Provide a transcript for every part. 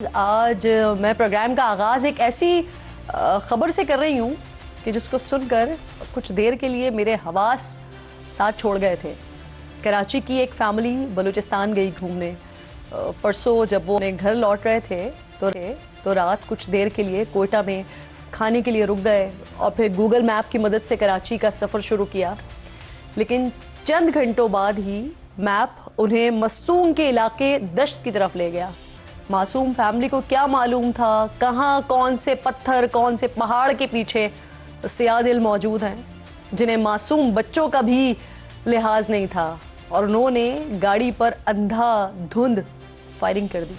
आज मैं प्रोग्राम का आगाज़ एक ऐसी ख़बर से कर रही हूँ कि जिसको सुनकर कुछ देर के लिए मेरे हवास साथ छोड़ गए थे। कराची की एक फैमिली बलूचिस्तान गई घूमने। परसों जब वो अपने घर लौट रहे थे तो रात कुछ देर के लिए कोयटा में खाने के लिए रुक गए और फिर गूगल मैप की मदद से कराची का सफ़र शुरू किया। लेकिन चंद घंटों बाद ही मैप उन्हें मस्तूम के इलाके दश्त की तरफ ले गया। मासूम फैमिली को क्या मालूम था कहाँ कौन से पत्थर कौन से पहाड़ के पीछे सियादिल मौजूद हैं जिन्हें मासूम बच्चों का भी लिहाज नहीं था, और उन्होंने गाड़ी पर अंधाधुंध फायरिंग कर दी।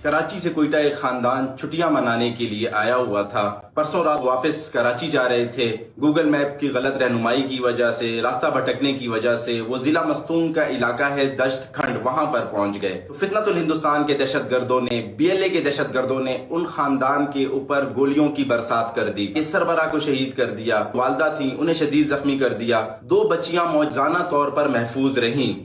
कराची से कोयटा एक खानदान छुट्टियां मनाने के लिए आया हुआ था। परसों रात वापस कराची जा रहे थे। गूगल मैप की गलत रहनुमाई की वजह से, रास्ता भटकने की वजह से वो जिला मस्तूम का इलाका है दश्त खंड, वहां पर पहुंच गए। तो फितनतुल हिंदुस्तान के दहशतगर्दों ने, BLA के दहशतगर्दों ने उन खानदान के ऊपर गोलियों की बरसात कर दी। इस सरबरा को शहीद कर दिया। वालदा थी, उन्हें शदीद जख्मी कर दिया। 2 बच्चियां मौजूदा तौर पर महफूज रहीं।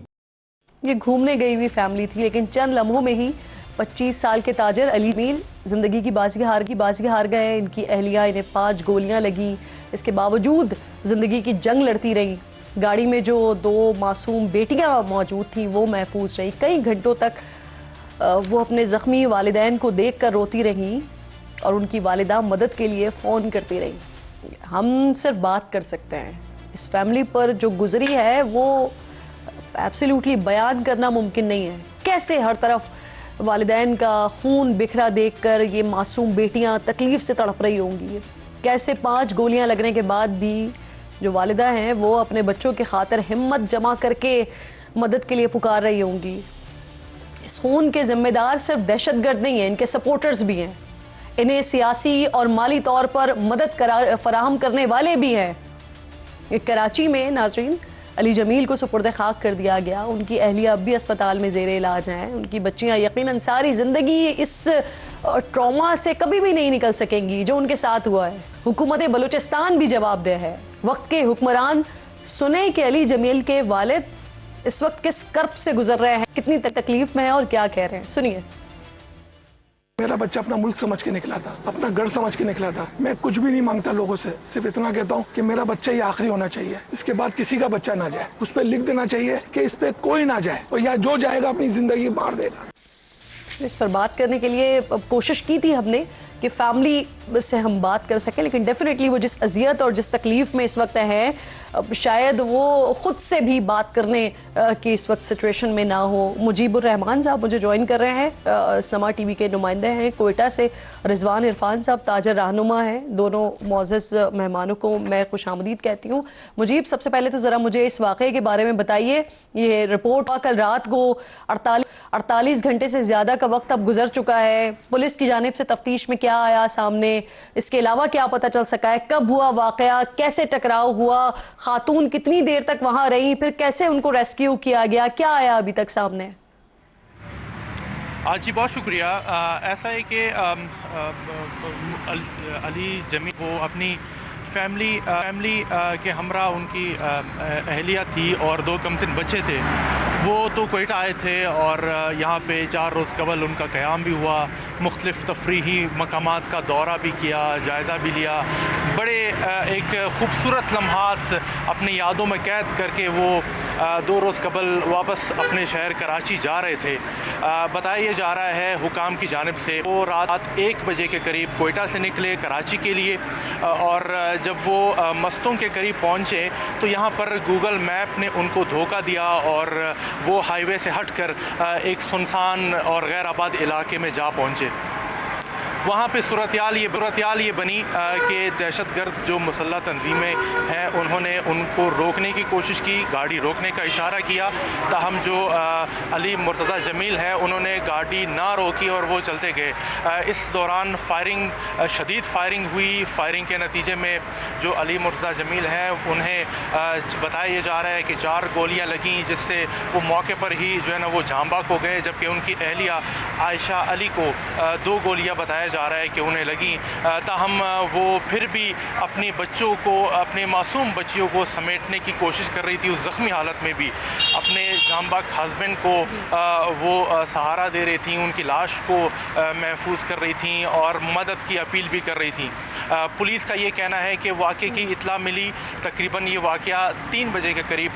ये घूमने गई हुई फैमिली थी, लेकिन चंद लम्हों में ही 25 साल के ताजर अली जमील जिंदगी की बाजी हार गए। इनकी अहलिया, इन्हें 5 गोलियां लगी। इसके बावजूद जिंदगी की जंग लड़ती रही। गाड़ी में जो 2 मासूम बेटियां मौजूद थी वो महफूज रही। कई घंटों तक वो अपने ज़ख्मी वालिदैन को देख कर रोती रहीं और उनकी वालिदा मदद के लिए फ़ोन करती रही। हम सिर्फ बात कर सकते हैं। इस फैमिली पर जो गुजरी है वो एब्सोल्युटली बयान करना मुमकिन नहीं है। कैसे हर तरफ वालिदैन का खून बिखरा देखकर ये मासूम बेटियां तकलीफ से तड़प रही होंगी। कैसे 5 गोलियां लगने के बाद भी जो वालिदा हैं वो अपने बच्चों के खातिर हिम्मत जमा करके मदद के लिए पुकार रही होंगी। इस खून के जिम्मेदार सिर्फ दहशतगर्द नहीं हैं, इनके सपोर्टर्स भी हैं। इन्हें सियासी और माली तौर पर मदद फराहम करने वाले भी हैं। कराची में नाजरीन अली जमील को सुपुर्द खाक कर दिया गया। उनकी अहलिया अब भी अस्पताल में ज़ेरे इलाज हैं। उनकी बच्चियां यकीनन सारी ज़िंदगी इस ट्रॉमा से कभी भी नहीं निकल सकेंगी जो उनके साथ हुआ है। हुकूमत बलूचिस्तान भी जवाबदेह है। वक्त के हुक्मरान सुने कि अली जमील के वालिद इस वक्त किस कर्ब से गुजर रहे हैं, कितनी तकलीफ में है और क्या कह रहे हैं, सुनिए। मेरा बच्चा अपना मुल्क समझ के निकला था, अपना घर समझ के निकला था। मैं कुछ भी नहीं मांगता लोगों से, सिर्फ इतना कहता हूँ कि मेरा बच्चा ही आखिरी होना चाहिए। इसके बाद किसी का बच्चा ना जाए। उस पर लिख देना चाहिए कि इस पे कोई ना जाए, और या जो जाएगा अपनी जिंदगी मार देगा। इस पर बात करने के लिए कोशिश की थी हमने कि फैमिली से हम बात कर सकें, लेकिन डेफिनेटली वो जिस अजियत और जिस तकलीफ़ में इस वक्त है, शायद वो ख़ुद से भी बात करने की इस वक्त सिचुएशन में ना हो। मुजीबुर रहमान साहब मुझे ज्वाइन कर रहे हैं, समा TV के नुमाइंदे हैं कोयटा से। रिजवान इरफान साहब ताजर रहनुमा हैं। दोनों मोअज़्ज़ज़ मेहमानों को मैं खुशामदीद कहती हूँ। मुजीब, सबसे पहले तो ज़रा मुझे इस वाक़े के बारे में बताइए। ये रिपोर्ट कल रात को 48 घंटे से ज़्यादा का वक्त अब गुजर चुका है। पुलिस की जानिब से तफ्तीश में क्या आया सामने, इसके अलावा क्या पता चल सका है? कब हुआ वाक़या, कैसे टकराव हुआ, खातून कितनी देर तक वहां रही, फिर कैसे उनको रेस्क्यू किया गया, क्या आया अभी तक सामने? जी बहुत शुक्रिया। ऐसा है कि अली जमील वो अपनी फैमिली के हमरा उनकी अहलिया थी और 2 कमसिन बच्चे थे। वो तो कोयटा आए थे और यहाँ पे 4 रोज़ कबल उनका क़याम भी हुआ। मुख्तलिफ़ तफरीही मकामात का दौरा भी किया, जायज़ा भी लिया। बड़े एक ख़ूबसूरत लम्हात अपनी यादों में कैद करके वो 2 रोज़ कबल वापस अपने शहर कराची जा रहे थे। बताया जा रहा है हुकाम की जानिब से वो रात 1 बजे के करीब कोयटा से निकले कराची के लिए, और जब वो मस्तों के करीब पहुँचे तो यहाँ पर गूगल मैप ने उनको धोखा दिया और वो हाईवे से हटकर एक सुनसान और गैर आबाद इलाके में जा पहुँचे। वहाँ पे सूरत ये बनी कि दहशतगर्द जो मुसल्लह तंजीमें हैं उन्होंने उनको रोकने की कोशिश की, गाड़ी रोकने का इशारा किया। ताहम जो अली मुर्तज़ा जमील है उन्होंने गाड़ी ना रोकी और वो चलते गए। इस दौरान शदीद फायरिंग हुई। फायरिंग के नतीजे में जो अली मुर्तज़ा जमील है उन्हें बताया जा रहा है कि 4 गोलियाँ लगीं, जिससे वो मौके पर ही जो है ना वो जाँ बाक हो गए, जबकि उनकी अहलिया आयशा अली को 2 गोलियाँ बताया जा रहा है कि उन्हें लगी, ताहम वो फिर भी अपने बच्चों को, अपने मासूम बच्चियों को समेटने की कोशिश कर रही थी। उस ज़ख्मी हालत में भी अपने जांबाक हस्बैंड को वो सहारा दे रही थी, उनकी लाश को महफूज कर रही थी और मदद की अपील भी कर रही थी। पुलिस का ये कहना है कि वाक़े की इत्ला मिली, तकरीबन ये वाक़या 3 बजे के करीब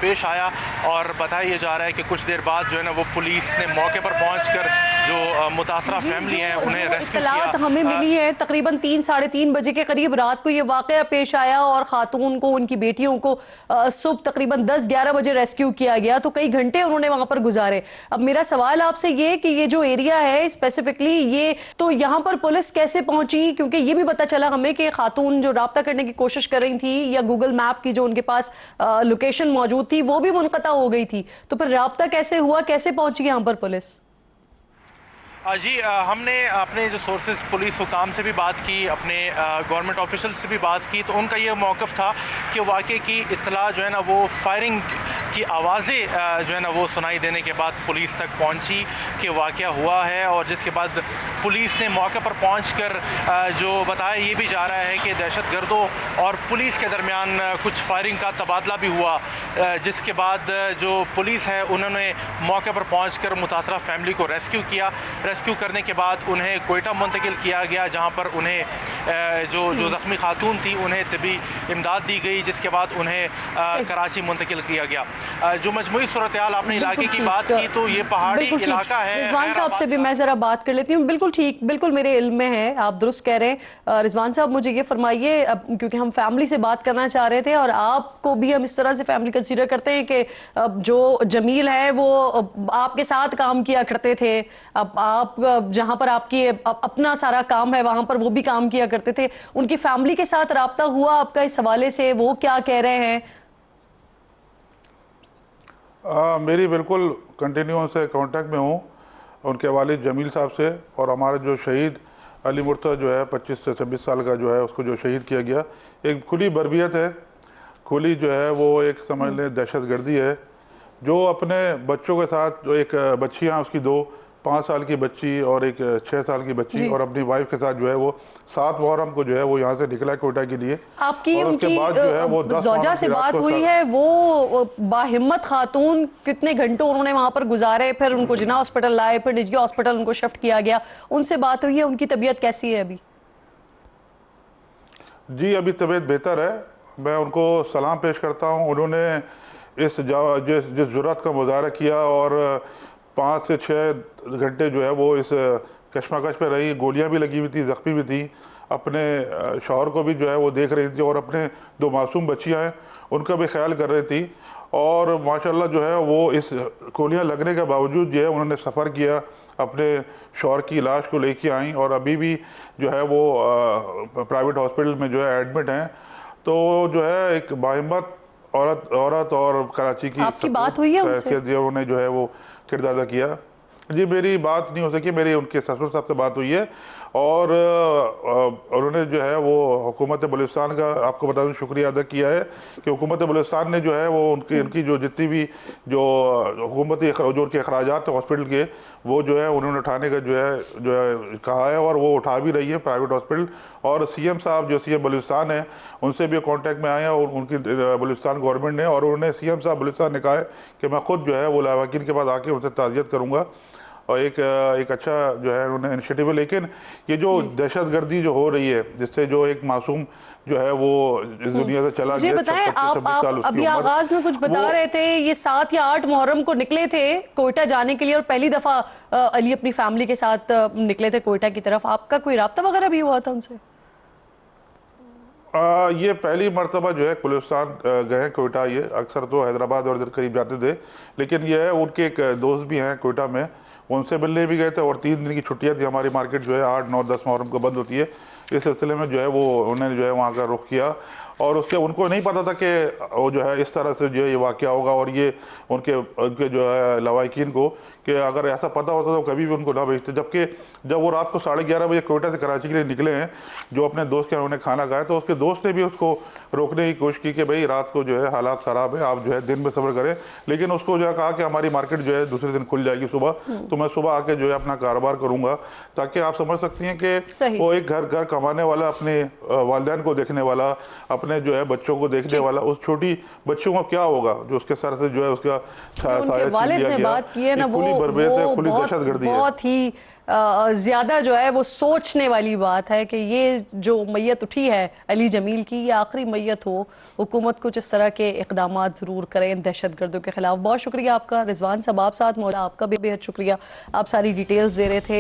पेश आया और बताया जा रहा है कि कुछ देर बाद जो है ना वो पुलिस ने मौके पर पहुंचकर जो मुतासरा फैमिली है उन्हें रेस्क्यू इत्तलात किया। हमें मिली है तकरीबन 3 साढ़े 3 बजे के करीब रात को ये वाक़या पेश आया और खातून को, उनकी बेटियों को सुबह तकरीबन 10-11 बजे रेस्क्यू किया गया। तो कई घंटे उन्होंने वहां पर गुजारे। अब मेरा सवाल आपसे ये कि ये जो एरिया है स्पेसिफिकली, ये तो यहाँ पर पुलिस कैसे पहुंची? क्योंकि ये भी पता चला हमें कि खातून जो राब्ता करने की कोशिश कर रही थी या गूगल मैप की जो उनके पास लोकेशन मौजूद थी वो भी मुनक़ता हो गई थी। तो फिर राब्ता कैसे हुआ, कैसे पहुंची यहाँ पर पुलिस? जी, हमने अपने जो सोर्सेज पुलिस हुकाम से भी बात की, अपने गवर्नमेंट ऑफिशियल से भी बात की, तो उनका ये मौक़िफ़ था कि वाक़े की इत्तला जो है ना वो फायरिंग की आवाज़ें जो है ना वो सुनाई देने के बाद पुलिस तक पहुंची कि वाक़या हुआ है। और जिसके बाद पुलिस ने मौके पर पहुंचकर जो बताया ये भी जा रहा है कि दहशतगर्दों और पुलिस के दरमियान कुछ फायरिंग का तबादला भी हुआ, जिसके बाद जो पुलिस है उन्होंने मौके पर पहुँचकर मुतासरा फैमिली को रेस्क्यू किया। रेस्क्यू करने के बाद उन्हें कोयटा मुंतकिल किया गया, जहाँ पर उन्हें जो ज़ख्मी खातून थी उन्हें तबी इमदाद दी गई, जिसके बाद उन्हें कराची मुंतकिल किया गया। जो मजमूई सूरत हाल आपने इलाके की बात की, तो ये पहाड़ी इलाका है। रिजवान साहब से भी मैं ज़रा बात कर लेती हूँ। बिल्कुल ठीक, बिल्कुल मेरे इल्म में है, आप दुरुस्त कह रहे हैं। रिजवान साहब मुझे ये फरमाइए, क्योंकि हम फैमिली से बात करना चाह रहे थे और आपको भी हम इस तरह से फैमिली कंसीडर करते हैं कि जो जमील है वो आपके साथ काम किया करते थे, अब आप जहां पर आपकी अपना सारा काम है वहां पर वो भी काम किया करते थे। उनकी फैमिली के साथ राब्ता हुआ आपका इस हवाले से? वो क्या कह रहे हैं? मेरी बिल्कुल कंटिन्यू उनसे कांटेक्ट में हूँ, उनके वालिद जमील साहब से। और हमारा जो शहीद अली मुर्तज़ा जो है 25 से 26 साल का जो है उसको जो शहीद किया गया, एक खुली बर्बियत है, खुली जो है वो एक समझ लें दहशतगर्दी है, जो अपने बच्चों के साथ, जो एक बच्चियाँ उसकी 2 5 साल की बच्ची और एक 6 साल की बच्ची और अपनी वाइफ के साथ जो है वो 7 मुहर्रम को जो है वो यहाँ से निकला कोयटा के लिए। आपकी और उनकी उसके बाद जो है वो 10 ज़ौजा से बात हुई है? वो बाहिम्मत खातून कितने घंटों उन्होंने वहां पर गुजारे, फिर उनको जिन्ना हॉस्पिटल लाए, फिर निजी हॉस्पिटल उनको शिफ्ट किया गया, उनसे बात हुई है? उनकी तबीयत कैसी है अभी? जी, अभी तबीयत बेहतर है, मैं उनको सलाम पेश करता हूँ। उन्होंने जिस जुर्रत का मुजाहरा किया और 5 से 6 घंटे जो है वो इस कशमकश में रही, गोलियां भी लगी हुई थी, ज़ख्मी भी थी, अपने शौहर को भी जो है वो देख रही थी और अपने 2 मासूम बच्चियां हैं उनका भी ख्याल कर रही थी। और माशाल्लाह जो है वो इस गोलियां लगने के बावजूद जो है उन्होंने सफ़र किया, अपने शौहर की लाश को लेके आई और अभी भी जो है वो प्राइवेट हॉस्पिटल में जो है एडमिट हैं। तो जो है एक बाहिम्मत औरत और कराची की आपकी बात हुई है उनसे? उन्होंने जो है वो किरदार अदा किया। जी, मेरी बात नहीं हो सकी, मेरी उनके ससुर साहब से बात हुई है और उन्होंने जो है वो हुकूमत बलूचिस्तान का, आपको बता दूं, शुक्रिया अदा किया है कि हुकूमत बलूचिस्तान ने जो है वो उनकी जो जितनी भी जो हुकूमती जो उनके अखराजात हैं हॉस्पिटल के, वो जो है उन्होंने उठाने का जो है कहा है और वो उठा भी रही है प्राइवेट हॉस्पिटल। और सीएम साहब जो सीएम बलूचिस्तान है उनसे भी कांटेक्ट में आए हैं और उनकी बलूचिस्तान गवर्नमेंट ने, और उन्होंने सीएम साहब बलूचिस्तान ने कहा है कि मैं खुद जो है वो लावाकिन के पास आके उनसे ताज़ियत करूँगा और एक अच्छा जो है उन्होंने इनिशिएटिव है। लेकिन ये जो दहशतगर्दी जो हो रही है, जिससे जो एक मासूम जो है वो इस दुनिया से चला गया। बताएं, आप अभी आगाज में कुछ बता रहे थे, ये 7 या 8 मुहर्रम को निकले थे कोयटा जाने के लिए और पहली दफा अली अपनी फैमिली के साथ निकले थे कोयटा की तरफ। आपका कोई राब्ता वगैरह भी हुआ था उनसे? ये पहली मरतबा जो है बलूचिस्तान गए हैं कोयटा। ये अक्सर तो हैदराबाद और इधर करीब जाते थे, लेकिन ये है उनके एक दोस्त भी हैं कोयटा में, उनसे मिलने भी गए थे। और 3 दिन की छुट्टियां थी, हमारी मार्केट जो है 8, 9, 10 मुहर्रम को बंद होती है, इस सिलसिले में जो है वो उन्होंने जो है वहाँ का रुख किया। और उसके उनको नहीं पता था कि वो जो है इस तरह से जो है ये वाक़या होगा और ये उनके जो है लवाकिन को, कि अगर ऐसा पता होता तो कभी भी उनको ना भेजते। जबकि जब वो रात को 11:30 बजे कोयटा से कराची के लिए निकले हैं, जो अपने दोस्त के उन्होंने खाना खाया, तो उसके दोस्त ने भी उसको रोकने की कोशिश की कि भाई रात को जो है हालात ख़राब है, आप जो है दिन में सब्र करें। लेकिन उसको जो है कहा कि हमारी मार्केट जो है दूसरे दिन खुल जाएगी सुबह, तो मैं सुबह आके जो है अपना कारोबार करूँगा। ताकि आप समझ सकती हैं कि वो एक घर कमाने वाला, अपने वालिदैन को देखने वाला, अपने जो है बच्चों को देखने वाला, उस छोटी बच्चों को क्या होगा जो उसके सर से जो है उसका उनके वालिद ने बात की है ना, वो बहुत ही ज्यादा जो है वो सोचने वाली बात है कि ये जो मैयत उठी है अली जमील की, ये आखिरी मैयत हो। हुकूमत कुछ इस तरह के इकदाम जरूर करें दहशतगर्दों के खिलाफ। बहुत शुक्रिया आपका रिजवान साहब, आप साथ मौला, आपका भी बेहद शुक्रिया, आप सारी डिटेल्स दे रहे थे।